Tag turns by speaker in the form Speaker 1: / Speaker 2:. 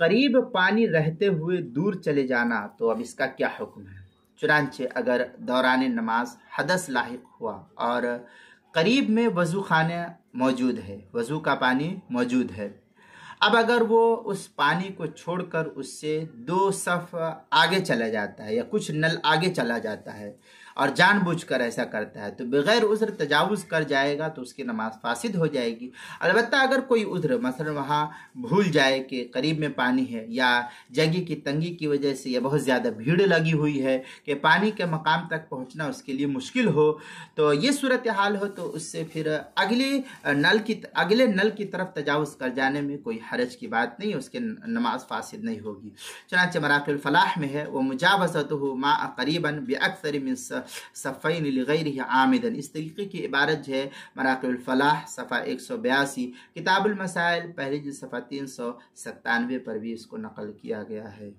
Speaker 1: قریب پانی رہتے ہوئے دور چلے جانا تو اب اس کا کیا حکم ہے؟ چنانچہ اگر دوران نماز حدث لاحق ہوا اور قریب میں وضو خانہ موجود ہے، وضو کا پانی موجود ہے، اب اگر وہ اس پانی کو چھوڑ کر اس سے 2 صف آگے چلا جاتا ہے یا کچھ نل آگے چلا جاتا ہے اور جان بوجھ کر ایسا کرتا ہے تو بغیر عذر تجاوز کر جائے گا تو اس کی نماز فاسد ہو جائے گی۔ البتہ اگر کوئی عذر مثلا وہاں بھول جائے کہ قریب میں پانی ہے یا جگہ کی تنگی کی وجہ سے یا بہت زیادہ بھیڑ لگی ہوئی ہے کہ پانی کے مقام تک پہنچنا اس کے لیے مشکل ہو، تو یہ صورتحال ہو تو اس سے پھر اگلے نل کی طرف تجاوز کر جانے میں کوئی حرج کی بات نہیں، اس کے نماز فاسد نہیں ہوگی۔ چنانچہ مراقی الفلاح میں ہے وَمُجَاوَزَتُهُ مَا قَرِيبًا بِأَكْثَرِ مِنْ صَفَّيْنِ لِغَيْرِهِ عَامِدًا، اس طریقے کی عبارت ہے مراقی الفلاح صفحہ 182، کتاب المسائل پہلی جلد صفحہ 397 پر بھی اس کو نقل کیا گیا ہے۔